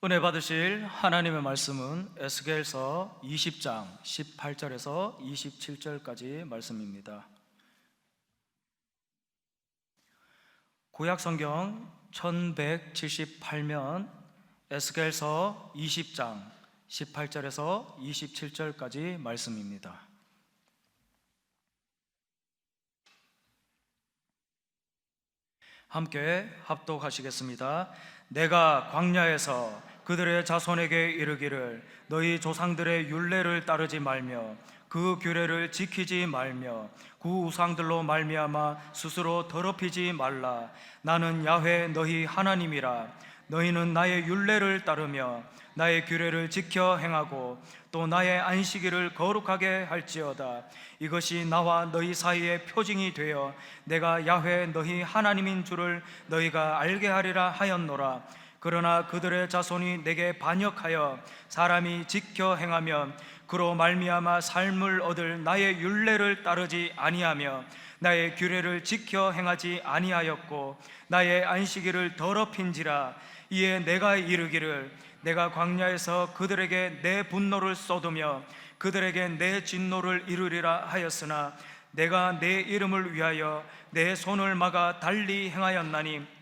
은혜 받으실 하나님의 말씀은 에스겔서 20장 18절에서 27절까지 말씀입니다. 구약성경 1178면 에스겔서 20장 18절에서 27절까지 말씀입니다. 함께 합독하시겠습니다. 내가 광야에서 그들의 자손에게 이르기를 너희 조상들의 율례를 따르지 말며 그 규례를 지키지 말며 그 우상들로 말미암아 스스로 더럽히지 말라. 나는 야훼 너희 하나님이라. 너희는 나의 율례를 따르며 나의 규례를 지켜 행하고 또 나의 안식일을 거룩하게 할지어다. 이것이 나와 너희 사이의 표징이 되어 내가 야훼 너희 하나님인 줄을 너희가 알게 하리라 하였노라. 그러나 그들의 자손이 내게 반역하여 사람이 지켜 행하면 그로 말미암아 삶을 얻을 나의 율례를 따르지 아니하며 나의 규례를 지켜 행하지 아니하였고 나의 안식일을 더럽힌지라. 이에 내가 이르기를 내가 광야에서 그들에게 내 분노를 쏟으며 그들에게 내 진노를 이루리라 하였으나 내가 내 이름을 위하여 내 손을 막아 달리 행하였나니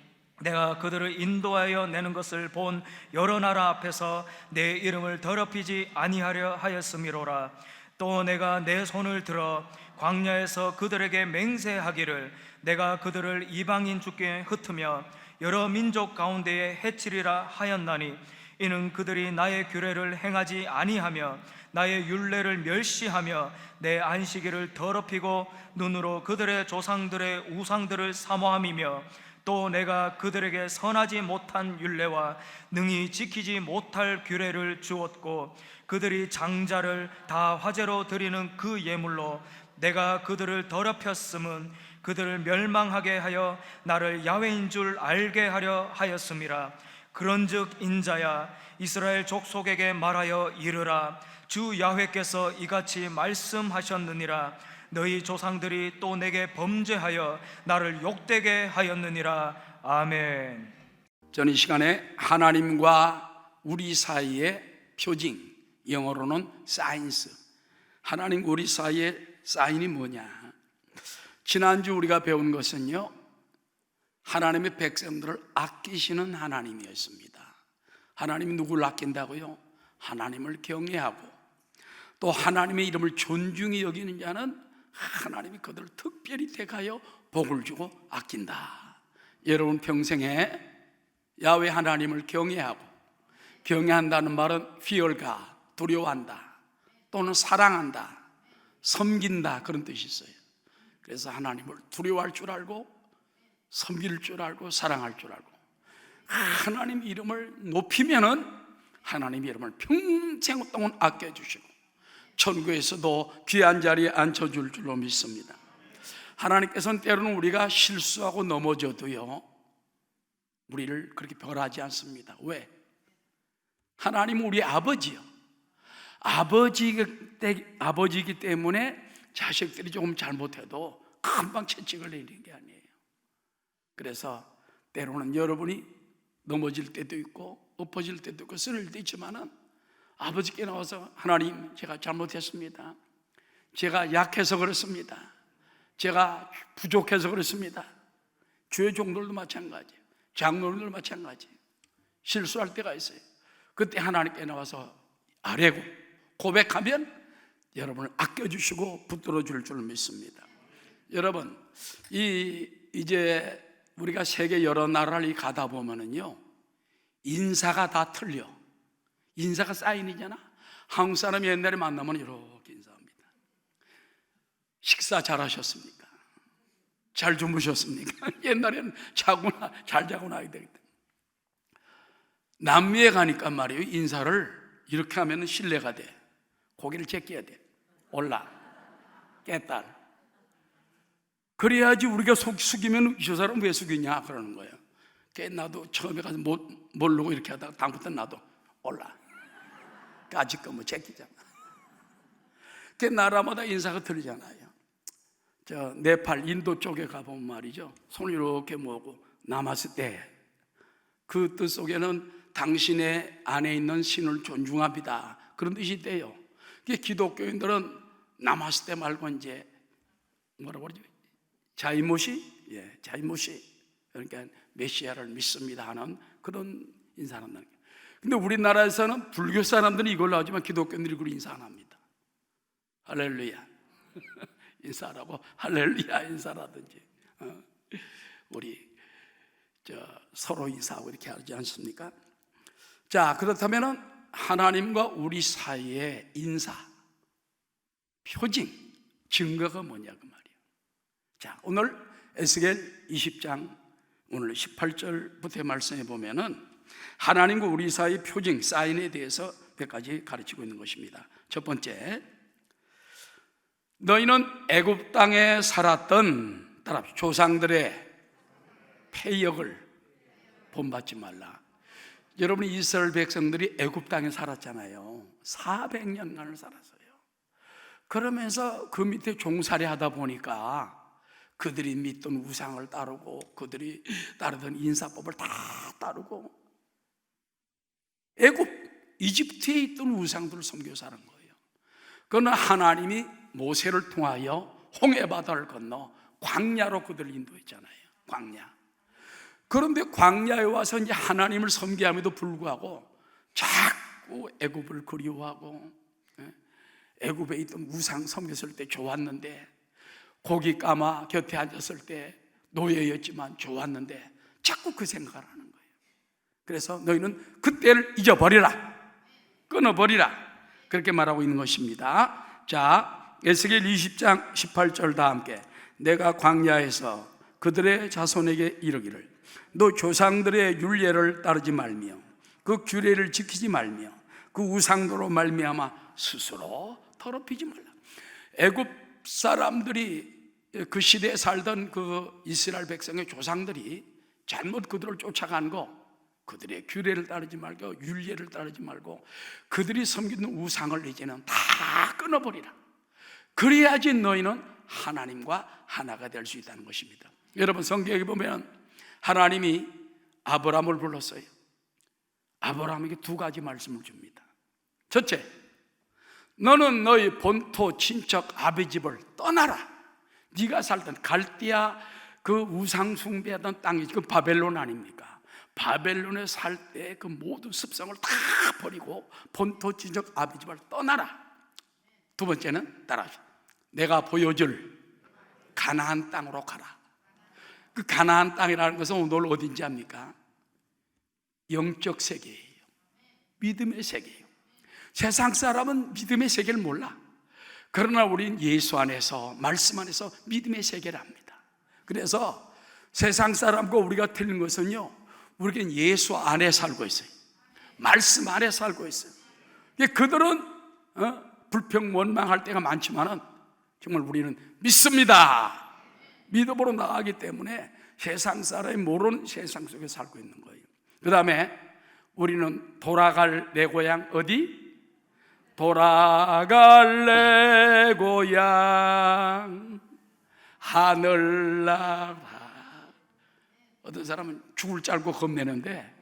내가 그들을 인도하여 내는 것을 본 여러 나라 앞에서 내 이름을 더럽히지 아니하려 하였음이로라. 또 내가 내 손을 들어 광야에서 그들에게 맹세하기를 내가 그들을 이방인 중에 흩으며 여러 민족 가운데에 해치리라 하였나니 이는 그들이 나의 규례를 행하지 아니하며 나의 율례를 멸시하며 내 안식일을 더럽히고 눈으로 그들의 조상들의 우상들을 사모함이며 또 내가 그들에게 선하지 못한 율례와 능히 지키지 못할 규례를 주었고 그들이 장자를 다 화제로 드리는 그 예물로 내가 그들을 더럽혔음은 그들을 멸망하게 하여 나를 야훼인 줄 알게 하려 하였음이라. 그런즉 인자야 이스라엘 족속에게 말하여 이르라. 주 야훼께서 이같이 말씀하셨느니라. 너희 조상들이 또 내게 범죄하여 나를 욕되게 하였느니라. 아멘. 저는 이 시간에 하나님과 우리 사이의 표징, 영어로는 사인스, 하나님과 우리 사이의 사인이 뭐냐? 지난주 우리가 배운 것은요, 하나님의 백성들을 아끼시는 하나님이었습니다. 하나님이 누구를 아낀다고요? 하나님을 경외하고 또 하나님의 이름을 존중히 여기는 자는 하나님이 그들을 특별히 택하여 복을 주고 아낀다. 여러분 평생에 야훼 하나님을 경외하고, 경외한다는 말은 fear가 두려워한다 또는 사랑한다, 섬긴다 그런 뜻이 있어요. 그래서 하나님을 두려워할 줄 알고 섬길 줄 알고 사랑할 줄 알고 하나님 이름을 높이면은 하나님 이름을 평생 동안 아껴주시고 천국에서도 귀한 자리에 앉혀줄 줄로 믿습니다. 하나님께서는 때로는 우리가 실수하고 넘어져도요 우리를 그렇게 벌하지 않습니다. 왜? 하나님은 우리 아버지요, 아버지이기 때문에 자식들이 조금 잘못해도 금방 채찍을 내리는 게 아니에요. 그래서 때로는 여러분이 넘어질 때도 있고 엎어질 때도 있고 쓰러질 때도 있지만은 아버지께 나와서 하나님 제가 잘못했습니다. 제가 약해서 그렇습니다. 제가 부족해서 그렇습니다. 교회 종들도 마찬가지예요. 장로들도 마찬가지예요. 실수할 때가 있어요. 그때 하나님께 나와서 아뢰고 고백하면 여러분을 아껴주시고 붙들어 줄 줄 믿습니다. 여러분 이제 우리가 세계 여러 나라를 가다 보면은요 인사가 다 틀려. 인사가 사인이잖아. 한국 사람이 옛날에 만나면 이렇게 인사합니다. 식사 잘 하셨습니까? 잘 주무셨습니까? 옛날에는 잘 자고 나야 되겠다. 남미에 가니까 말이에요 인사를 이렇게 하면 신뢰가 돼. 고개를 제껴야 돼. 올라 깨딸. 그래야지 우리가 속 숙이면 저 사람 왜 숙이냐 그러는 거예요. 나도 처음에 가서 모르고 이렇게 하다가 다음부터 나도 올라 까짓 거 뭐 제끼잖아. 그 나라마다 인사가 틀리잖아요. 저 네팔 인도 쪽에 가보면 말이죠 손을 이렇게 모으고 나마스테 그 뜻 속에는 당신의 안에 있는 신을 존중합니다. 그런 뜻이 있대요. 기독교인들은 나마스테 말고 이제 뭐라고 그러죠? 자이모시? 예, 자이모시. 그러니까 메시아를 믿습니다 하는 그런 인사를 한다는 거예요. 근데 우리나라에서는 불교 사람들이 이걸로 하지만 기독교인들이 그걸 인사 안 합니다. 할렐루야 인사라고, 할렐루야 인사라든지 우리 서로 인사하고 이렇게 하지 않습니까? 자, 그렇다면 하나님과 우리 사이의 인사 표징, 증거가 뭐냐 그 말이에요. 자, 오늘 에스겔 20장 오늘 18절부터 말씀해 보면은 하나님과 우리 사이의 표징, 사인에 대해서 몇 가지 가르치고 있는 것입니다. 첫 번째, 너희는 애굽 땅에 살았던 따라합시다. 조상들의 패역을 본받지 말라. 여러분, 이스라엘 백성들이 애굽 땅에 살았잖아요. 400년간을 살았어요. 그러면서 그 밑에 종살이 하다 보니까 그들이 믿던 우상을 따르고 그들이 따르던 인사법을 다 따르고 애굽, 이집트에 있던 우상들을 섬겨 사는 거예요. 그러나 하나님이 모세를 통하여 홍해바다를 건너 광야로 그들을 인도했잖아요. 광야. 그런데 광야에 와서 이제 하나님을 섬기함에도 불구하고 자꾸 애굽을 그리워하고, 애굽에 있던 우상 섬겼을 때 좋았는데, 고기 까마 곁에 앉았을 때 노예였지만 좋았는데 자꾸 그 생각을 하는 거예요. 그래서 너희는 그때를 잊어버리라, 끊어버리라, 그렇게 말하고 있는 것입니다. 자, 에스겔 20장 18절 다 함께. 내가 광야에서 그들의 자손에게 이르기를 너 조상들의 율례를 따르지 말며 그 규례를 지키지 말며 그 우상도로 말미암아 스스로 더럽히지 말라. 애굽 사람들이 그 시대에 살던 그 이스라엘 백성의 조상들이 잘못 그들을 쫓아간 거, 그들의 규례를 따르지 말고 율례를 따르지 말고 그들이 섬기는 우상을 이제는 다 끊어버리라. 그래야지 너희는 하나님과 하나가 될 수 있다는 것입니다. 여러분, 성경에 보면 하나님이 아브라함을 불렀어요. 아브라함에게 두 가지 말씀을 줍니다. 첫째, 너는 너희 본토 친척 아비 집을 떠나라. 네가 살던 갈대아 그 우상 숭배하던 땅이 그 바벨론 아닙니까? 바벨론에 살 때 그 모든 습성을 다 버리고 본토 친척 아비 집을 떠나라. 두 번째는 따라하시오. 내가 보여줄 가나안 땅으로 가라. 그 가나안 땅이라는 것은 오늘 어딘지 압니까? 영적 세계예요. 믿음의 세계예요. 세상 사람은 믿음의 세계를 몰라. 그러나 우리는 예수 안에서, 말씀 안에서 믿음의 세계를 압니다. 그래서 세상 사람과 우리가 틀린 것은요, 우리는 예수 안에 살고 있어요. 말씀 안에 살고 있어요. 그들은 불평 원망할 때가 많지만은 정말 우리는 믿습니다. 믿음으로 나가기 때문에 세상 사람이 모르는 세상 속에 살고 있는 거예요. 그 다음에 우리는 돌아갈 내 고향 어디? 돌아갈 내 고향 하늘나라. 어떤 사람은 죽을 줄 알고 겁내는데,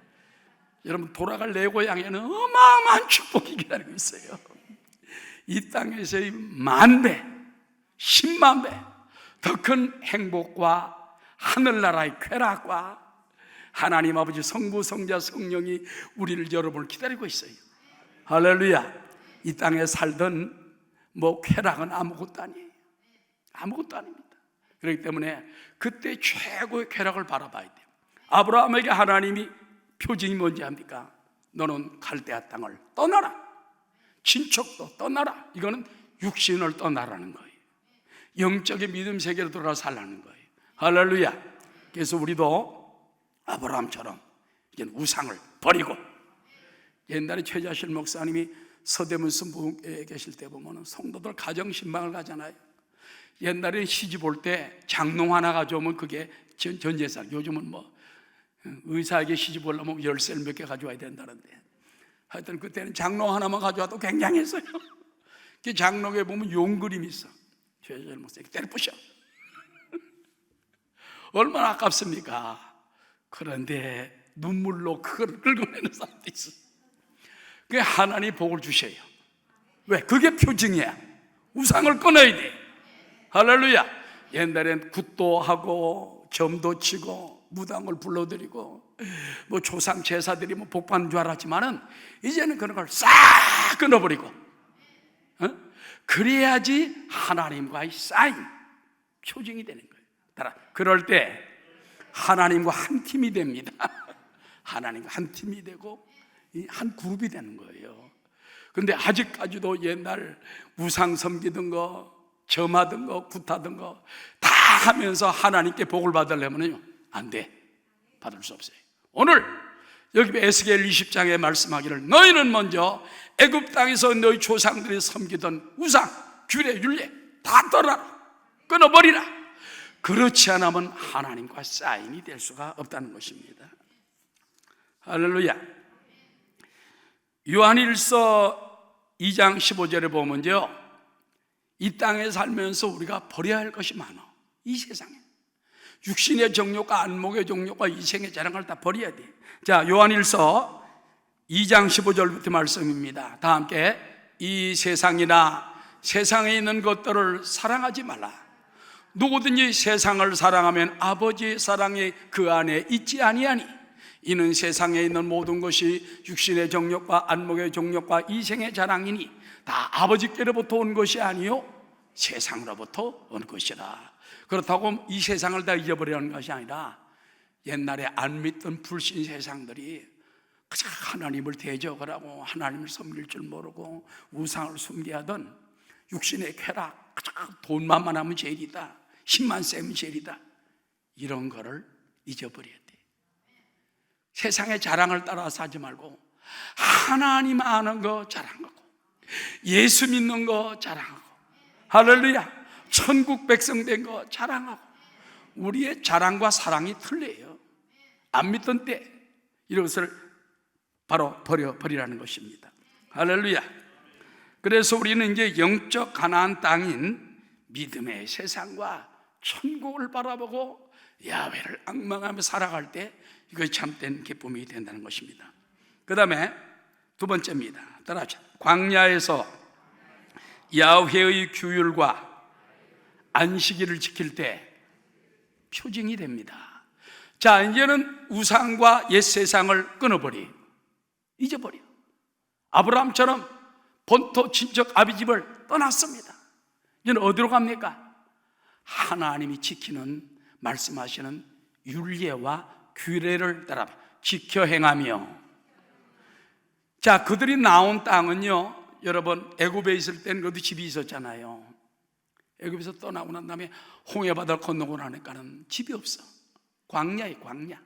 여러분, 돌아갈 내 고향에는 어마어마한 축복이 기다리고 있어요. 이 땅에서의 10,000배, 10만 배 더 큰 행복과 하늘나라의 쾌락과 하나님 아버지 성부 성자 성령이 우리를, 여러분을 기다리고 있어요. 할렐루야. 이 땅에 살던 쾌락은 아무것도 아니에요. 아무것도 아닙니다. 그렇기 때문에 그때 최고의 쾌락을 바라봐야 돼요. 아브라함에게 하나님이 표징이 뭔지 압니까? 너는 갈대아 땅을 떠나라. 친척도 떠나라. 이거는 육신을 떠나라는 거예요. 영적인 믿음 세계로 들어가 살라는 거예요. 할렐루야. 그래서 우리도 아브라함처럼 이제 우상을 버리고, 옛날에 최자실 목사님이 서대문 순복에 계실 때 보면 성도들 가정 신방을 가잖아요. 옛날에 시집 올 때 장롱 하나 가져오면 그게 전 재산. 요즘은 의사에게 시집 오려면 열쇠를 몇 개 가져와야 된다는데, 하여튼 그때는 장롱 하나만 가져와도 굉장했어요. 그 장롱에 보면 용 그림이 있어. 최자실 목사님 때려 부셔. 얼마나 아깝습니까? 그런데 눈물로 그걸 긁어내는 사람도 있어. 그게 하나님 복을 주셔요. 왜? 그게 표징이야. 우상을 끊어야 돼. 할렐루야. 옛날엔 굿도 하고 점도 치고 무당을 불러드리고 뭐 조상 제사들이 뭐 복받는 줄 알았지만은 이제는 그런 걸 싹 끊어버리고, 그래야지 하나님과의 사인, 표징이 되는 거예요. 따라 그럴 때 하나님과 한 팀이 됩니다. 하나님과 한 팀이 되고 한 그룹이 되는 거예요. 근데 아직까지도 옛날 우상 섬기던 거, 점하던 거, 굿하던 거 다 하면서 하나님께 복을 받으려면요, 안 돼. 받을 수 없어요. 오늘 여기 에스겔 20장에 말씀하기를 너희는 먼저 애굽 땅에서 너희 조상들이 섬기던 우상, 규례, 율례 다 떠나라, 끊어버리라. 그렇지 않으면 하나님과 사인이 될 수가 없다는 것입니다. 할렐루야. 요한일서 2장 15절에 보면요, 이 땅에 살면서 우리가 버려야 할 것이 많아. 이 세상에 육신의 정욕과 안목의 정욕과 이생의 자랑을 다 버려야 돼. 자, 요한일서 2장 15절부터 말씀입니다. 다 함께. 이 세상이나 세상에 있는 것들을 사랑하지 말라. 누구든지 세상을 사랑하면 아버지의 사랑이 그 안에 있지 아니하니 이는 세상에 있는 모든 것이 육신의 정욕과 안목의 정욕과 이생의 자랑이니 다 아버지께로부터 온 것이 아니요 세상으로부터 온 것이라. 그렇다고 이 세상을 다 잊어버리는 것이 아니라 옛날에 안 믿던 불신 세상들이 그저 하나님을 대적을 하고 하나님을 섬길 줄 모르고 우상을 숭배하던 육신의 쾌락, 그저 돈만 많으면 제일이다, 힘만 세면 제일이다, 이런 거를 잊어버려야 돼. 세상의 자랑을 따라서 하지 말고 하나님 아는 거 자랑하고 예수 믿는 거 자랑하고, 할렐루야, 천국 백성 된 거 자랑하고. 우리의 자랑과 사랑이 틀려요. 안 믿던 때 이것을 바로 버리라는 것입니다. 할렐루야. 그래서 우리는 이제 영적 가나안 땅인 믿음의 세상과 천국을 바라보고 야훼를 앙망하며 살아갈 때 이것이 참된 기쁨이 된다는 것입니다. 그 다음에 두 번째입니다. 따라하죠. 광야에서 야훼의 규율과 안식일을 지킬 때 표징이 됩니다. 자, 이제는 우상과 옛 세상을 끊어버리, 잊어버려. 아브라함처럼 본토 친척 아비집을 떠났습니다. 이제는 어디로 갑니까? 하나님이 지키는, 말씀하시는 율례와 규례를 따라 지켜 행하며. 자, 그들이 나온 땅은요, 여러분 애굽에 있을 때는 그래도 집이 있었잖아요. 애굽에서 떠나고 난 다음에 홍해바다를 건너고 나니까는 집이 없어. 광야에 광야.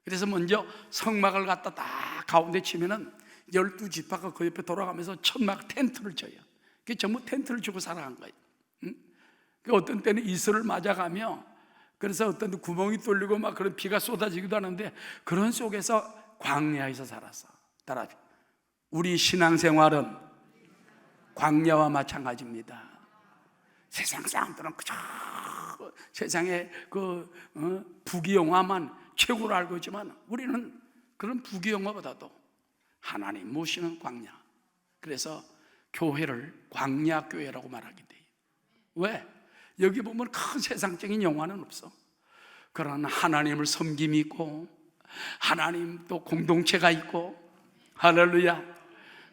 그래서 먼저 성막을 갖다 딱 가운데 치면은 12지파가 그 옆에 돌아가면서 천막 텐트를 쳐요. 그게 전부 텐트를 치고 살아간 거예요. 어떤 때는 이슬을 맞아가며, 그래서 어떤 데 구멍이 뚫리고 막 그런 비가 쏟아지기도 하는데 그런 속에서 광야에서 살았어. 따라, 우리 신앙생활은 광야와 마찬가지입니다. 세상 사람들은 그저 세상의 부귀영화만 최고로 알고 있지만 우리는 그런 부귀영화보다도 하나님 모시는 광야. 그래서 교회를 광야교회라고 말하게 돼요. 왜? 여기 보면 큰 세상적인 영화는 없어. 그러나 하나님을 섬김이 있고 하나님 또 공동체가 있고, 할렐루야,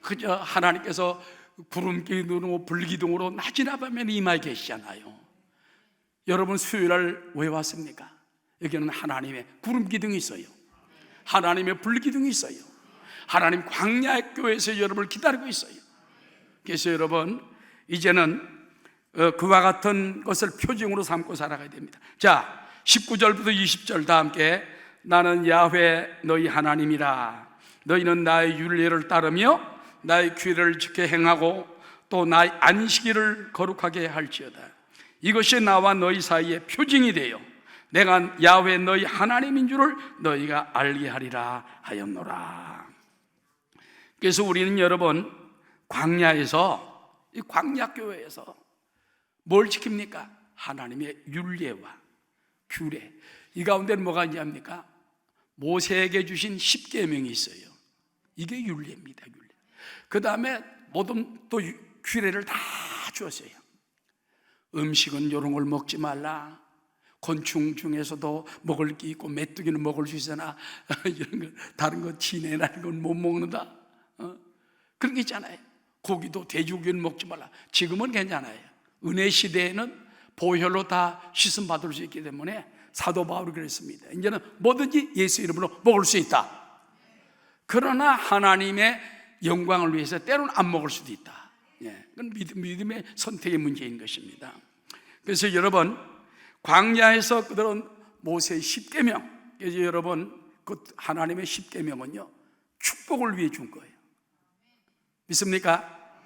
그저 하나님께서 구름기둥으로 불기둥으로 낮이나 밤에 임하에 계시잖아요. 여러분 수요일날 왜 왔습니까? 여기는 하나님의 구름기둥이 있어요. 하나님의 불기둥이 있어요. 하나님 광야의 교회에서 여러분을 기다리고 있어요. 그래서 여러분 이제는 그와 같은 것을 표징으로 삼고 살아가야 됩니다. 자, 19절부터 20절 다 함께. 나는 야훼 너희 하나님이라. 너희는 나의 율례를 따르며 나의 규례를 지켜 행하고 또 나의 안식일을 거룩하게 할지어다. 이것이 나와 너희 사이에 표징이 되어 내가 야훼 너희 하나님인 줄을 너희가 알게 하리라 하였노라. 그래서 우리는 여러분 광야에서, 이 광야교회에서 뭘 지킵니까? 하나님의 율례와 규례. 이 가운데는 뭐가 있냐입니까? 모세에게 주신 10계명이 있어요. 이게 율례입니다. 율례. 그 다음에 모든 또 규례를 다 주었어요. 음식은 이런 걸 먹지 말라. 곤충 중에서도 먹을 게 있고 메뚜기는 먹을 수 있으나 이런 거 다른 거 지네나 이런 건 못 먹는다. 그런 게 있잖아요. 고기도 돼지고기는 먹지 말라. 지금은 괜찮아요. 은혜 시대에는 보혈로 다 씻음 받을 수 있기 때문에 사도 바울이 그랬습니다. 이제는 뭐든지 예수 이름으로 먹을 수 있다. 그러나 하나님의 영광을 위해서 때로는 안 먹을 수도 있다. 그건 믿음의 선택의 문제인 것입니다. 그래서 여러분, 광야에서 그들은 모세의 10계명, 그래서 여러분 그 하나님의 10계명은요 축복을 위해 준 거예요. 믿습니까?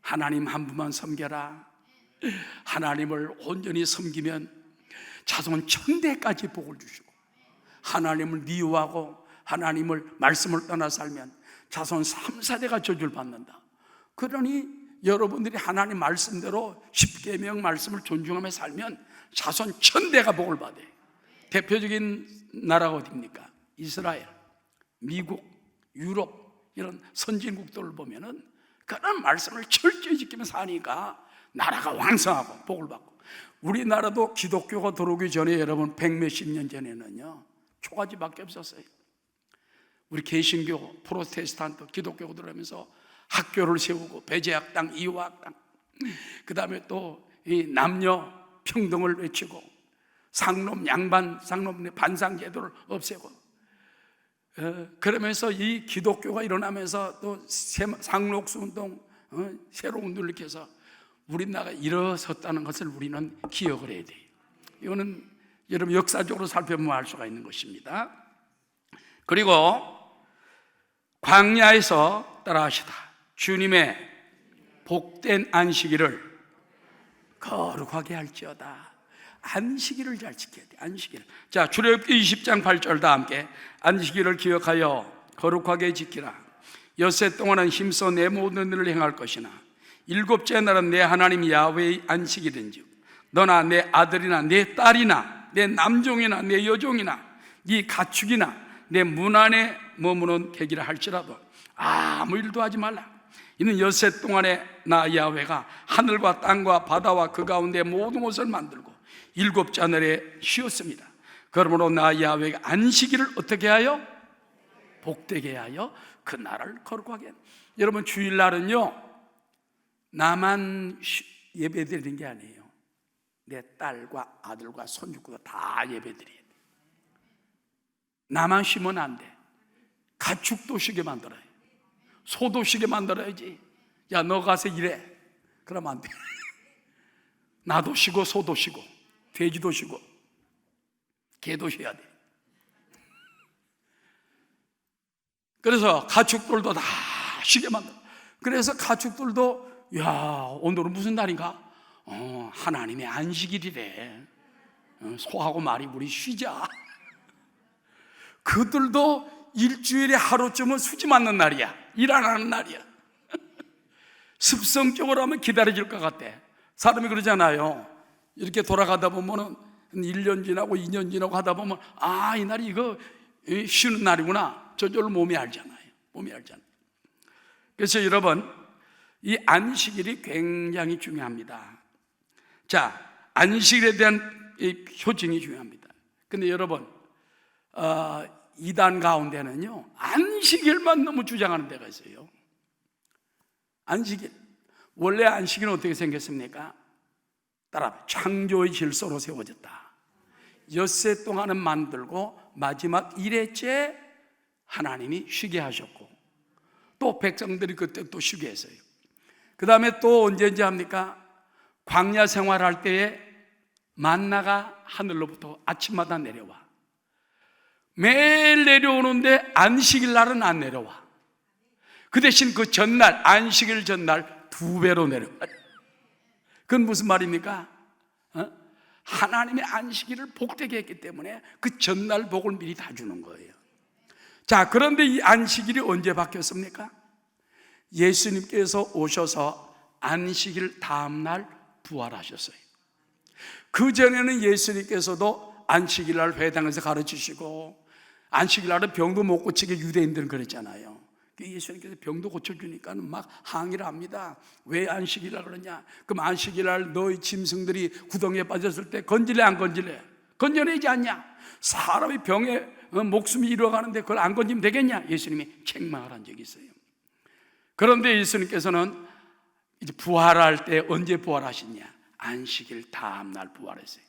하나님 한 분만 섬겨라. 하나님을 온전히 섬기면 자손 천대까지 복을 주시고, 하나님을 미워하고 하나님을 말씀을 떠나 살면 자손 3, 4대가 저주를 받는다. 그러니 여러분들이 하나님 말씀대로 10계명 말씀을 존중하며 살면 자손 천대가 복을 받아요. 대표적인 나라가 어디입니까? 이스라엘, 미국, 유럽 이런 선진국들을 보면은 그런 말씀을 철저히 지키며 사니까 나라가 왕성하고 복을 받고, 우리나라도 기독교가 들어오기 전에 여러분 100몇십 년 전에는요 초가지밖에 없었어요. 우리 개신교, 프로테스탄트, 기독교가 들어오면서 학교를 세우고 배제학당, 이화학당, 그 다음에 또 이 남녀 평등을 외치고 상놈, 양반, 상놈 반상제도를 없애고, 그러면서 이 기독교가 일어나면서 또 상록수 운동, 새로운 운동을 일으켜서 우리나라가 일어섰다는 것을 우리는 기억을 해야 돼요. 이거는 여러분 역사적으로 살펴보면 알 수가 있는 것입니다. 그리고 광야에서 따라하시다. 주님의 복된 안식일을 거룩하게 할지어다. 안식일을 잘 지켜야 돼. 안식일. 자, 출애굽기 20장 8절 다 함께 안식일을 기억하여 거룩하게 지키라. 엿새 동안은 힘써 내 모든 일을 행할 것이나 일곱째 날은 내 하나님 야훼의 안식일인즉 너나 내 아들이나 내 딸이나 내 남종이나 내 여종이나 네 가축이나 내 문 안에 머무는 객이라 할지라도 아무 일도 하지 말라. 이는 엿새 동안에 나 야훼가 하늘과 땅과 바다와 그 가운데 모든 것을 만들고 일곱째 날에 쉬었습니다. 그러므로 나 야훼가 안식일을 어떻게 하여? 복되게 하여 그 날을 거룩하게 하라. 여러분 주일날은요 나만 예배드리는 게 아니에요. 내 딸과 아들과 손주가 다 예배드려야 돼. 나만 쉬면 안 돼. 가축도 쉬게 만들어요. 소도 쉬게 만들어야지. 야, 너 가서 일해. 그러면 안 돼. 나도 쉬고 소도 쉬고 돼지도 쉬고 개도 쉬어야 돼. 그래서 가축들도 다 쉬게 만들어. 그래서 가축들도 야, 오늘은 무슨 날인가? 하나님의 안식일이래. 소하고 말이 우리 쉬자. 그들도 일주일에 하루쯤은 수지 맞는 날이야. 일 안 하는 날이야. 습성적으로 하면 기다려질 것 같아. 사람이 그러잖아요. 이렇게 돌아가다 보면은 1년 지나고 2년 지나고 하다 보면 아, 이 날이 이거 쉬는 날이구나. 저절로 몸이 알잖아요. 몸이 알잖아요. 그래서 여러분 이 안식일이 굉장히 중요합니다. 자, 안식일에 대한 이 효증이 중요합니다. 근데 여러분 이단 가운데는요 안식일만 너무 주장하는 데가 있어요. 안식일, 원래 안식일은 어떻게 생겼습니까? 따라 창조의 질서로 세워졌다. 엿새 동안은 만들고 마지막 1회째 하나님이 쉬게 하셨고 또 백성들이 그때 또 쉬게 했어요. 그 다음에 또 언제 합니까? 광야 생활할 때에 만나가 하늘로부터 아침마다 내려와. 매일 내려오는데 안식일 날은 안 내려와. 그 대신 그 전날, 안식일 전날 2배로 내려와. 그건 무슨 말입니까? 하나님의 안식일을 복되게 했기 때문에 그 전날 복을 미리 다 주는 거예요. 자, 그런데 이 안식일이 언제 바뀌었습니까? 예수님께서 오셔서 안식일 다음날 부활하셨어요. 그전에는 예수님께서도 안식일 날 회당에서 가르치시고 안식일 날은 병도 못 고치게 유대인들은 그랬잖아요. 예수님께서 병도 고쳐주니까 막 항의를 합니다. 왜 안식일 날 그러냐? 그럼 안식일 날 너희 짐승들이 구덩이에 빠졌을 때 건질래 안 건질래? 건져내지 않냐? 사람이 병에 목숨이 잃어가는데 그걸 안 건지면 되겠냐? 예수님이 책망을 한 적이 있어요. 그런데 예수님께서는 이제 부활할 때 언제 부활하시냐? 안식일 다음 날 부활했어요.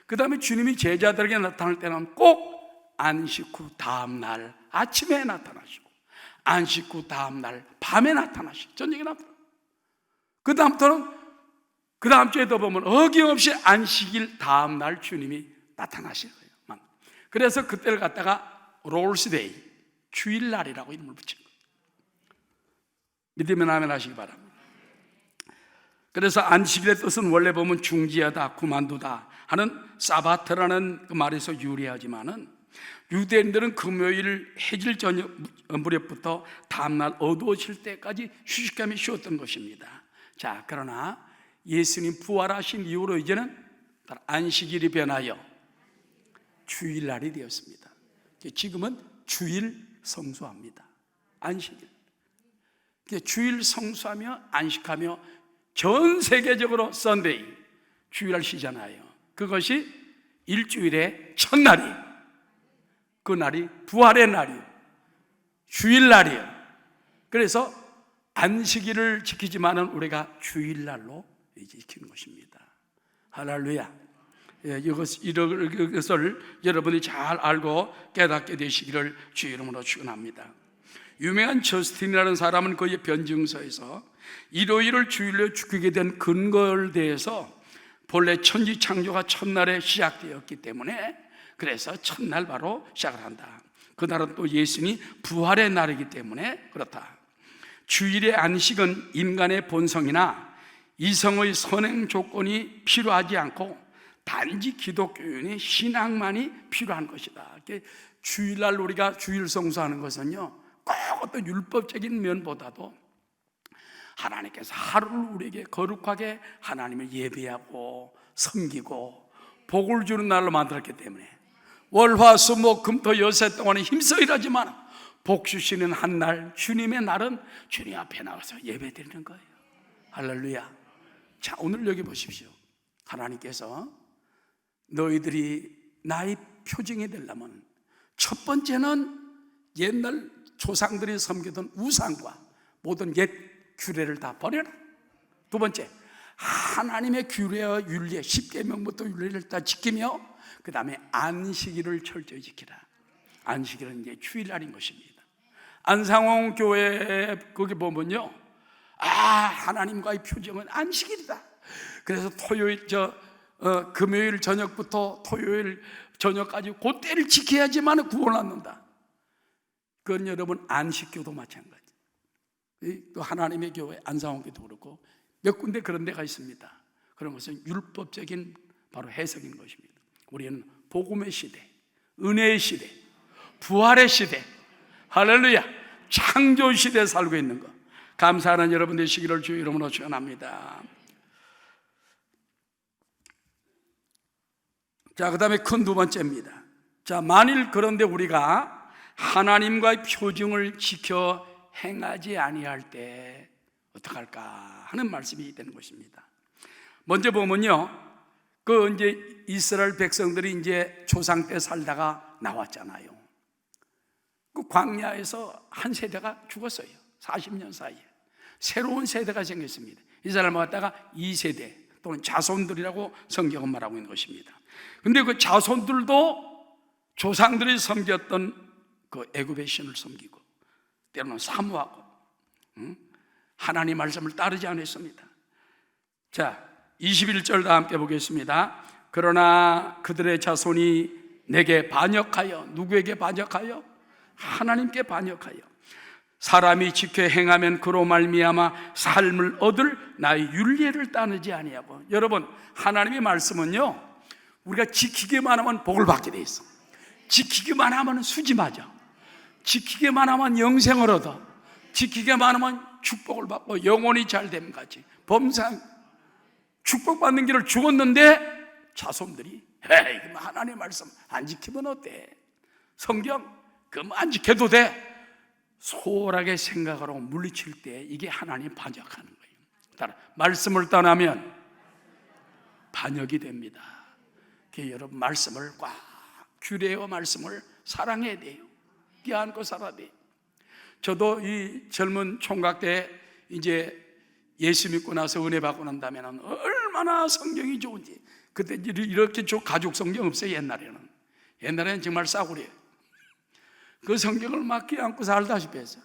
그 다음에 주님이 제자들에게 나타날 때는 꼭 안식 후 다음 날 아침에 나타나시고, 안식 후 다음 날 밤에 나타나시고, 저녁에 나타나시고, 그 다음부터는 그 다음 주에도 보면 어김없이 안식일 다음 날 주님이 나타나시는 거예요. 그래서 그때를 갖다가 롤스데이, 주일날이라고 이름을 붙인 거예요. 믿으면 아멘 하시기 바랍니다. 그래서 안식일의 뜻은 원래 보면 중지하다, 그만두다 하는 사바트라는 그 말에서 유래하지만은, 유대인들은 금요일 해질 저녁 무렵부터 다음날 어두워질 때까지 휴식하며 쉬었던 것입니다. 자, 그러나 예수님 부활하신 이후로 이제는 안식일이 변하여 주일날이 되었습니다. 지금은 주일 성수합니다. 안식일. 주일 성수하며 안식하며 전 세계적으로 썬데이, 주일날 쉬잖아요. 그것이 일주일의 첫날이에요. 그 날이 부활의 날이에요. 주일날이에요. 그래서 안식일을 지키지만은 우리가 주일날로 지키는 것입니다. 할렐루야. 이것을 여러분이 잘 알고 깨닫게 되시기를 주 이름으로 축원합니다. 유명한 저스틴이라는 사람은 그의 변증서에서 일요일을 주일로 지키게 된 근거에 대해서 본래 천지 창조가 첫날에 시작되었기 때문에, 그래서 첫날 바로 시작을 한다. 그날은 또 예수님이 부활의 날이기 때문에 그렇다. 주일의 안식은 인간의 본성이나 이성의 선행 조건이 필요하지 않고 단지 기독교인의 신앙만이 필요한 것이다. 주일날 우리가 주일 성수하는 것은요, 꼭 어떤 율법적인 면보다도 하나님께서 하루를 우리에게 거룩하게 하나님을 예배하고 섬기고 복을 주는 날로 만들었기 때문에, 월화수목금토 여세 동안에 힘써 일하지만 복 주시는 한 날, 주님의 날은 주님 앞에 나가서 예배 드리는 거예요. 할렐루야. 자, 오늘 여기 보십시오. 하나님께서 너희들이 나의 표징이 되려면 첫 번째는 옛날 조상들이 섬기던 우상과 모든 옛 규례를 다 버려라. 두 번째, 하나님의 규례와 윤리, 십계명부터 윤리를 다 지키며 그 다음에 안식일을 철저히 지키라. 안식일은 이제 주일날인 것입니다. 안상홍 교회 거기 보면요, 하나님과의 표정은 안식일이다. 그래서 금요일 저녁부터 토요일 저녁까지 그때를 지켜야지만 구원 얻는다. 그건 여러분 안식교도 마찬가지. 또 하나님의 교회 안상홍교도 그렇고 몇 군데 그런 데가 있습니다. 그런 것은 율법적인 바로 해석인 것입니다. 우리는 복음의 시대, 은혜의 시대, 부활의 시대, 할렐루야, 창조 시대에 살고 있는 것, 감사하는 여러분 되시기를 주 이름으로 축원합니다. 자, 그 다음에 큰 두 번째입니다. 자, 만일 그런데 우리가 하나님과의 표징을 지켜 행하지 아니할 때 어떡할까 하는 말씀이 되는 것입니다. 먼저 보면요, 이제 이스라엘 백성들이 이제 조상 때 살다가 나왔잖아요. 그 광야에서 한 세대가 죽었어요. 40년 사이에 새로운 세대가 생겼습니다. 이스라엘 왔다가 2세대 또는 자손들이라고 성경은 말하고 있는 것입니다. 근데 그 자손들도 조상들이 섬겼던 그 애굽의 신을 섬기고 때로는 사모하고 하나님 말씀을 따르지 않았습니다. 자, 21절 다 함께 보겠습니다. 그러나 그들의 자손이 내게 반역하여, 누구에게 반역하여? 하나님께 반역하여 사람이 지켜 행하면 그로 말미암아 삶을 얻을 나의 율례를 따르지 아니하고. 여러분, 하나님의 말씀은요, 우리가 지키기만 하면 복을 받게 돼 있어. 지키기만 하면 수지 맞아. 지키기만 하면 영생을 얻어. 지키기만 하면 축복을 받고 영혼이 잘됨 같이 범상 축복받는 길을 죽었는데 자손들이 하나님의 말씀 안 지키면 어때? 성경 그럼 안 지켜도 돼. 소홀하게 생각하고 물리칠 때 이게 하나님 반역하는 거예요. 따라 말씀을 떠나면 반역이 됩니다. 그래서 여러분 말씀을 꽉 규례와 말씀을 사랑해야 돼요. 껴안고 살아야 돼요. 저도 이 젊은 총각 때 이제 예수 믿고 나서 은혜 받고 난다면 얼마나 성경이 좋은지. 그때 이렇게 가죽 성경 없어요. 옛날에는 정말 싸구려예요. 그 성경을 막 껴안고 살다시피 했어요.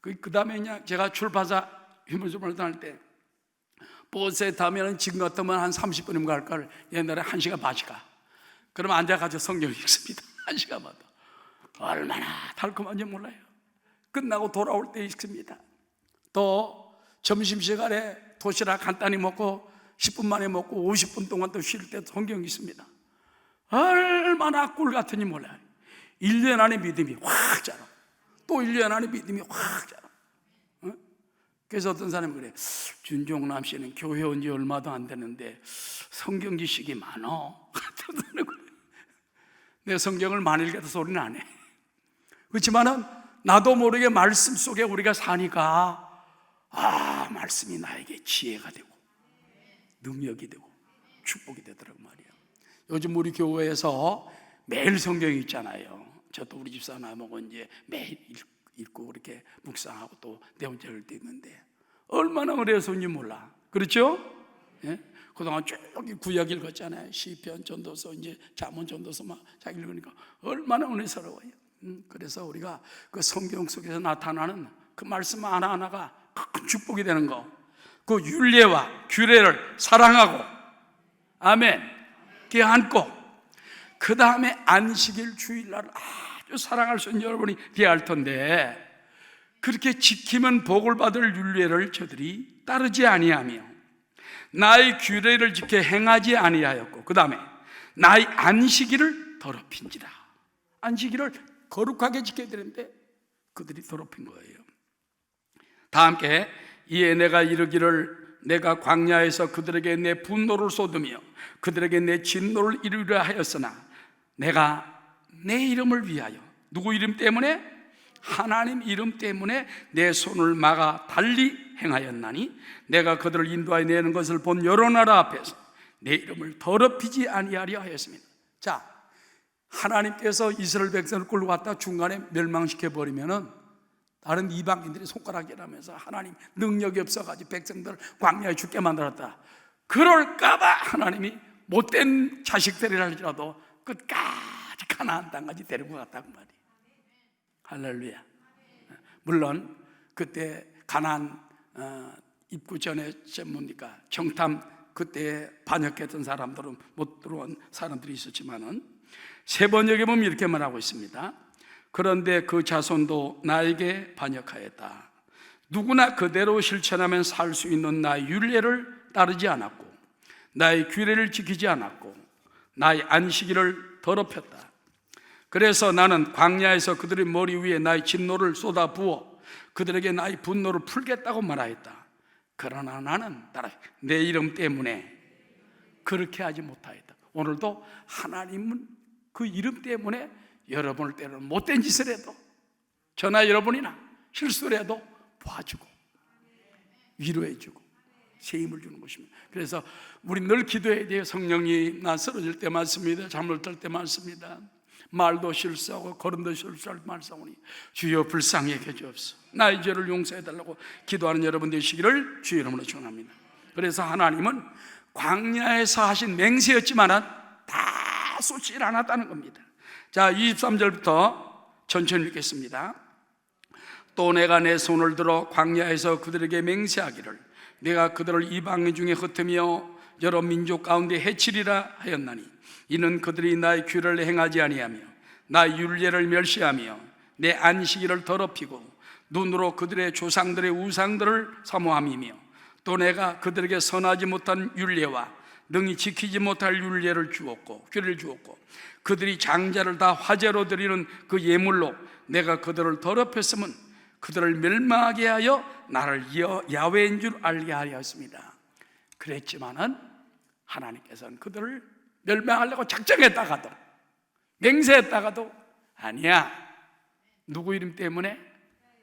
그 다음에 그냥 제가 출판사 휴무수를 다닐 때 버스에 타면 지금 같으면 한 30분이면 갈 걸 옛날에 1시간 반씩 가. 그럼 앉아가지고 성경을 읽습니다. 1시간마다. 얼마나 달콤한지 몰라요. 끝나고 돌아올 때 읽습니다. 또 점심시간에 도시락 간단히 먹고 10분 만에 먹고 50분 동안 또 쉴 때 성경 읽습니다. 얼마나 꿀 같은지 몰라요. 1년 안에 믿음이 확 자라. 또 1년 안에 믿음이 확 자라. 그래서 어떤 사람이 그래, 준종남 씨는 교회 온 지 얼마도 안 되는데 성경 지식이 많어. 내 성경을 많이 읽어도 소리는 안 해. 그렇지만은 나도 모르게 말씀 속에 우리가 사니까 말씀이 나에게 지혜가 되고 능력이 되고 축복이 되더라고 말이야. 요즘 우리 교회에서 매일 성경이 있잖아요. 저도 우리 집사람하고 이제 매일 읽고 그렇게 묵상하고 또 내용 적을 때 있는데 얼마나 어려서인지 몰라. 그렇죠? 예? 그동안 쭉 구약 읽었잖아요. 시편, 전도서, 이제 잠언, 전도서 막 잘 읽으니까 얼마나 은혜스러워요. 그래서 우리가 그 성경 속에서 나타나는 그 말씀 하나하나가 큰 축복이 되는 거, 그 율례와 규례를 사랑하고, 아멘, 껴안고, 그 다음에 안식일 주일날 아주 사랑할 수 있는 여러분이 되어야 할 텐데, 그렇게 지키면 복을 받을 율례를 저들이 따르지 아니하며 나의 규례를 지켜 행하지 아니하였고, 그 다음에 나의 안식일을 더럽힌지라. 안식일을 거룩하게 지켜야 되는데 그들이 더럽힌 거예요. 다 함께 이에 내가 이르기를 내가 광야에서 그들에게 내 분노를 쏟으며 그들에게 내 진노를 이루려 하였으나 내가 내 이름을 위하여, 누구 이름 때문에? 하나님 이름 때문에 내 손을 막아 달리 행하였나니 내가 그들을 인도하여 내는 것을 본 여러 나라 앞에서 내 이름을 더럽히지 아니하려 하였습니다. 자, 하나님께서 이스라엘 백성을 끌고 갔다 중간에 멸망시켜 버리면은 다른 이방인들이 손가락질하면서 하나님 능력이 없어가지고 백성들을 광야에 죽게 만들었다. 그럴까봐 하나님이 못된 자식들이랄지라도 끝까지 가나안 땅까지 데리고 갔다고 말이에요. 할렐루야. 물론 그때 가나안 입구 전에 뭡니까 정탐 그때 반역했던 사람들은 못 들어온 사람들이 있었지만은 세 번역에 보면 이렇게 말하고 있습니다. 그런데 그 자손도 나에게 반역하였다. 누구나 그대로 실천하면 살 수 있는 나의 율례를 따르지 않았고 나의 규례를 지키지 않았고 나의 안식일을 더럽혔다. 그래서 나는 광야에서 그들의 머리 위에 나의 진노를 쏟아 부어 그들에게 나의 분노를 풀겠다고 말하였다. 그러나 나는 따라 내 이름 때문에 그렇게 하지 못하였다. 오늘도 하나님은 그 이름 때문에 여러분을 때로는 못된 짓을 해도 저나 여러분이나 실수를 해도 봐주고 위로해주고 새 힘을 주는 것입니다. 그래서 우리 늘 기도해야 돼요. 성령이 나 쓰러질 때 많습니다. 잠을 들 때 많습니다. 말도 실수하고 걸음도 실수할 말싸우니 주여 불쌍히 여겨주옵소서. 나의 죄를 용서해달라고 기도하는 여러분 되시기를 주의 이름으로 축원합니다. 그래서 하나님은 광야에서 하신 맹세였지만은 다 쏟지 않았다는 겁니다. 자, 23절부터 천천히 읽겠습니다. 또 내가 내 손을 들어 광야에서 그들에게 맹세하기를 내가 그들을 이방인 중에 흩으며 여러 민족 가운데 해치리라 하였나니 이는 그들이 나의 규례를 행하지 아니하며 나의 율례를 멸시하며 내 안식일을 더럽히고 눈으로 그들의 조상들의 우상들을 사모함이며 또 내가 그들에게 선하지 못한 율례와 능히 지키지 못할 율례를 주었고 규례를 주었고 그들이 장자를 다 화제로 드리는 그 예물로 내가 그들을 더럽혔으면 그들을 멸망하게 하여 나를 야훼인 줄 알게 하려 했습니다. 그랬지만은 하나님께서는 그들을 멸망하려고 작정했다가도 맹세했다가도 아니야. 누구 이름 때문에?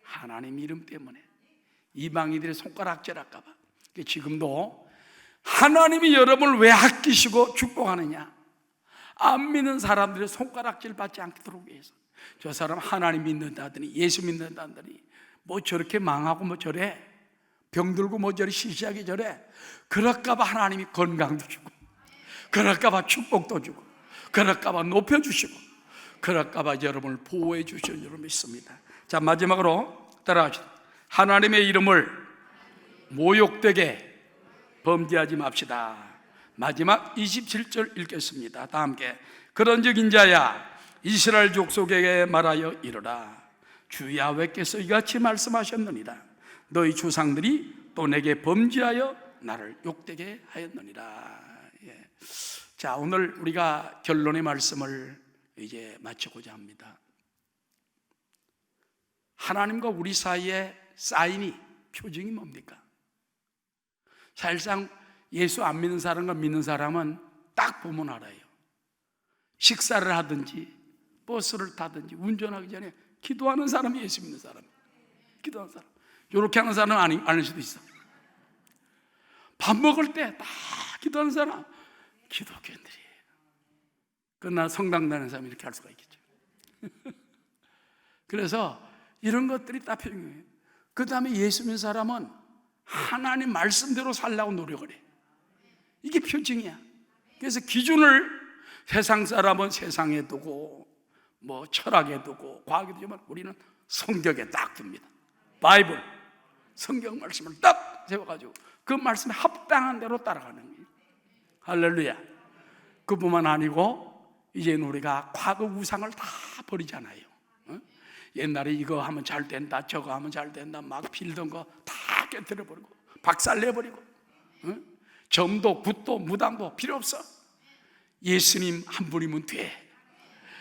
하나님 이름 때문에. 이방인들의 손가락질 할까 봐. 지금도 하나님이 여러분을 왜 아끼시고 축복하느냐? 안 믿는 사람들의 손가락질 받지 않도록 위해서. 저 사람 하나님 믿는다더니, 예수 믿는다더니 뭐 저렇게 망하고 뭐 저래, 병들고 뭐 저리 시시하게 저래. 그럴까 봐 하나님이 건강도 주고, 그럴까 봐 축복도 주고, 그럴까 봐 높여주시고, 그럴까 봐 여러분을 보호해 주시는 줄 믿습니다. 자, 마지막으로 따라하시죠. 하나님의 이름을 모욕되게 범죄하지 맙시다. 마지막 27절 읽겠습니다. 다 함께. 그런즉 인자야, 이스라엘 족속에게 말하여 이르라. 주 야훼께서 이같이 말씀하셨느니라. 너희 조상들이 또 내게 범죄하여 나를 욕되게 하였느니라. 예. 자, 오늘 우리가 결론의 말씀을 이제 마치고자 합니다. 하나님과 우리 사이에 사인이, 표징이 뭡니까? 사실상 예수 안 믿는 사람과 믿는 사람은 딱 보면 알아요. 식사를 하든지 버스를 타든지 운전하기 전에 기도하는 사람이 예수 믿는 사람, 기도하는 사람. 이렇게 하는 사람은 아닐 수도 있어. 밥 먹을 때 딱 기도하는 사람 기독교인들이에요. 그러나 성당 다니는 사람이 이렇게 할 수가 있겠죠. 그래서 이런 것들이 다 표현이에요. 그 다음에 예수 믿는 사람은 하나님 말씀대로 살려고 노력을 해. 이게 표징이야. 그래서 기준을 세상 사람은 세상에 두고 뭐 철학에 두고 과학에 두지만 우리는 성경에 딱 둡니다. 바이블, 성경 말씀을 딱 세워가지고 그 말씀에 합당한 대로 따라가는 거예요. 할렐루야. 그뿐만 아니고 이제 우리가 과거 우상을 다 버리잖아요. 옛날에 이거 하면 잘 된다, 저거 하면 잘 된다, 막 빌던 거 다 깨뜨려버리고 박살내버리고, 점도 굿도 무당도 필요 없어. 예수님 한 분이면 돼.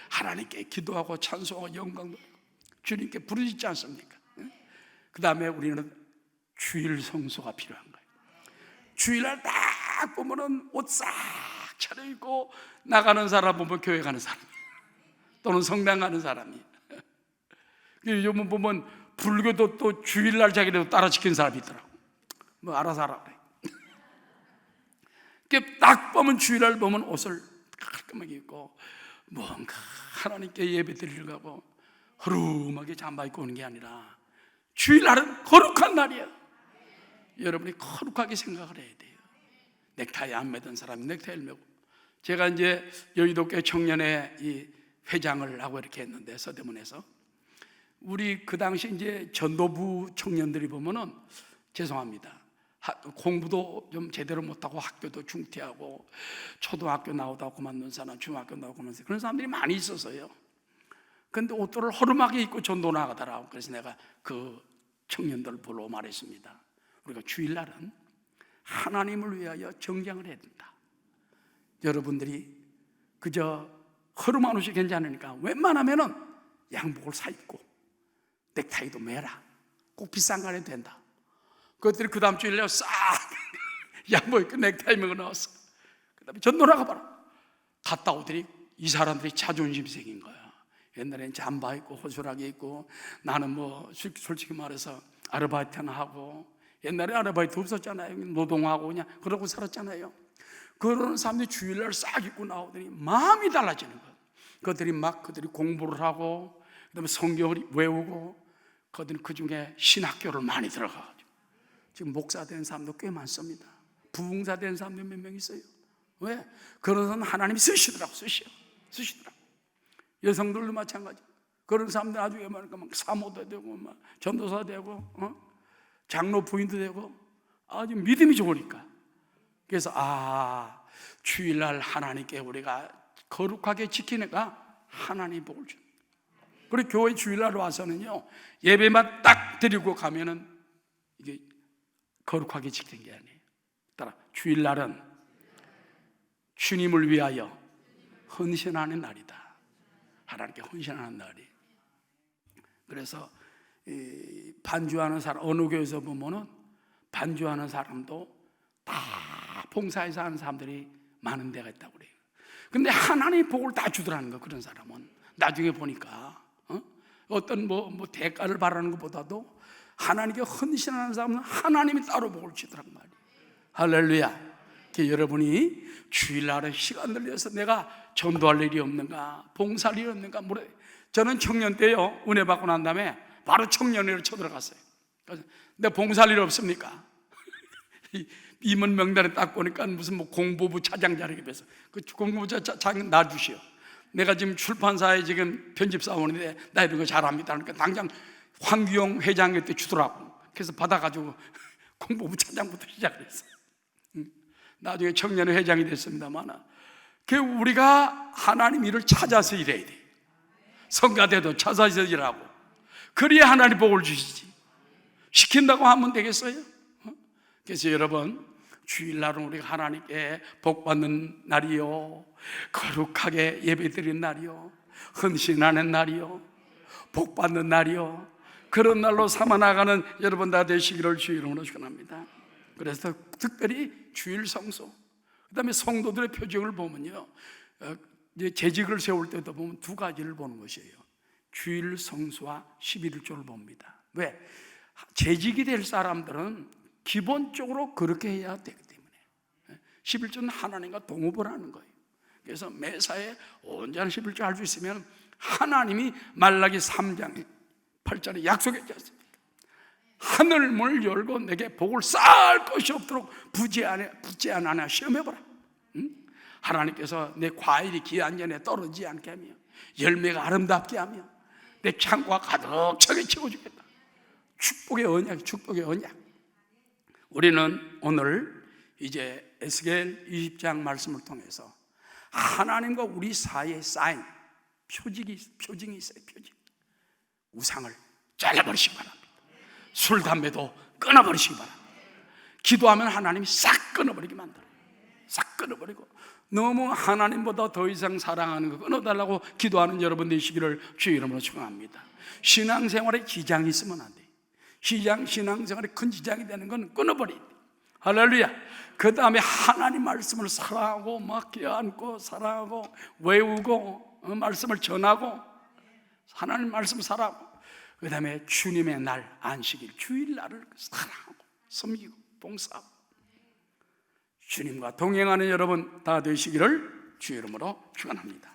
하나님께 기도하고 찬송하고 영광도 주님께 부르짖지 않습니까? 그 다음에 우리는 주일 성소가 필요한 거예요. 주일날 딱 보면은 옷 싹 차려입고 나가는 사람 보면 교회 가는 사람이에요. 또는 성당 가는 사람이에요. 요즘 보면 불교도 또 주일날 자기네도 따라 지키는 사람이 있더라고. 뭐 알아서 하라 그래. 딱 보면 주일날 보면 옷을 깔끔하게 입고 뭔가 하나님께 예배 드리러 가고 허름하게 잠바 입고 오는 게 아니라 주일날은 거룩한 날이야. 여러분이 거룩하게 생각을 해야 돼요. 넥타이 안 매던 사람이 넥타이를 매고. 제가 이제 여의도교회 청년회 이 회장을 하고 이렇게 했는데, 서대문에서 우리 그 당시 이제 전도부 청년들이 보면은 죄송합니다. 공부도 좀 제대로 못하고 학교도 중퇴하고 초등학교 나오다 그만둔 사람, 중학교 나오고 그만둔 사람, 그런 사람들이 많이 있었어요. 근데 옷들을 허름하게 입고 전도 나가더라고. 그래서 내가 그 청년들 불러 말했습니다. 우리가 주일날은 하나님을 위하여 정장을 해야 된다. 여러분들이 그저 허름한 옷이 괜찮으니까 웬만하면은 양복을 사 입고 넥타이도 매라. 꼭 비싼 거 해도 된다. 그것들이 그 다음 주일에 싹 양복 입고 넥타이 매고 나왔어. 그 다음에 전도 나가봐라. 갔다 오더니 이 사람들이 자존심 생긴 거야. 옛날엔 잠바 입고 호술하게 입고, 나는 뭐 솔직히 말해서 아르바이트나 하고, 옛날에 아르바이트 없었잖아요. 노동하고 그냥 그러고 살았잖아요. 그런 사람들이 주일날 싹 입고 나오더니 마음이 달라지는 거야. 그들이 공부를 하고 그다음에 성경을 외우고, 그들은 그 중에 신학교를 많이 들어가가지고 지금 목사 된 사람도 꽤 많습니다. 부흥사 된 사람도 몇 명 있어요. 왜? 그런 사람 하나님이 쓰시더라고. 여성들도 마찬가지. 그런 사람들 나중에 막 사모도 되고 막 전도사 되고 장로 부인도 되고 아주 믿음이 좋으니까. 그래서 주일날 하나님께 우리가 거룩하게 지키니까 하나님 복을 줍니다. 그리고 교회 주일날 와서는요, 예배만 딱 드리고 가면은 이게 거룩하게 지키는 게 아니에요. 따라 주일날은 주님을 위하여 헌신하는 날이다. 하나님께 헌신하는 날이. 그래서 반주하는 사람, 어느 교회에서 보면은 반주하는 사람도 다 봉사해서 하는 사람들이 많은 데가 있다고 그래요. 근데 하나님 복을 다 주더라는 거. 그런 사람은 나중에 보니까 어떤 대가를 바라는 것보다도 하나님께 헌신하는 사람은 하나님이 따로 복을 주더란 말이에요. 할렐루야. 여러분이 주일날에 시간을 내서 내가 전도할 일이 없는가, 봉사할 일이 없는가 물어요. 저는 청년 때요, 은혜 받고 난 다음에 바로 청년회로 쳐들어갔어요. 근데 봉사할 일 없습니까? 임원 명단에 딱 보니까 무슨 공보부 차장자리에 비해서 그 공보부 차장 놔주시오. 내가 지금 출판사에 지금 편집사원인데 나 이런 거 잘합니다. 그러니까 당장 황규영 회장한테 주더라고. 그래서 받아가지고 공보부 차장부터 시작을 했어요. 나중에 청년회 회장이 됐습니다만, 우리가 하나님 일을 찾아서 일해야 돼. 성가대도 찾아서 일하고, 그래야 하나님 복을 주시지. 시킨다고 하면 되겠어요? 그래서 여러분, 주일날은 우리가 하나님께 복받는 날이요, 거룩하게 예배드리는 날이요, 헌신하는 날이요, 복받는 날이요, 그런 날로 삼아나가는 여러분 다 되시기를 주의 이름으로 축원합니다. 그래서 특별히 주일 성소, 그 다음에 성도들의 표정을 보면요, 재직을 세울 때도 보면 두 가지를 보는 것이에요. 주일 성소와 11조를 봅니다. 왜? 재직이 될 사람들은 기본적으로 그렇게 해야 되기 때문에 11조는 하나님과 동업을 하는 거예요. 그래서 매사에 온전한 11조 할 수 있으면 하나님이 말라기 3장 8절에 약속했지 않습니까? 하늘 문을 열고 내게 복을 쌓을 것이 없도록 부재한 하나 시험해보라. 하나님께서 내 과일이 기한 전에 떨어지지 않게 하며 열매가 아름답게 하며 내 창고가 가득 차게 채워주겠다. 축복의 언약, 축복의 언약. 우리는 오늘 이제 에스겔 20장 말씀을 통해서 하나님과 우리 사이의 사인, 표징이 있어요. 표징. 우상을 잘라버리시기 바랍니다. 술, 담배도 끊어버리시기 바랍니다. 기도하면 하나님이 싹 끊어버리게 만들어요. 싹 끊어버리고, 너무 하나님보다 더 이상 사랑하는 거 끊어달라고 기도하는 여러분 되시기를 주의 이름으로 축원합니다. 신앙생활에 지장이 있으면 안 돼요. 신앙생활에 큰 지장이 되는 건 끊어버려야 돼요. 할렐루야. 그 다음에 하나님 말씀을 사랑하고 막 껴안고 사랑하고 외우고 말씀을 전하고 하나님 말씀을 사랑하고, 그 다음에 주님의 날 안식일 주일날을 사랑하고 섬기고 봉사하고 주님과 동행하는 여러분 다 되시기를 주의 이름으로 축원합니다.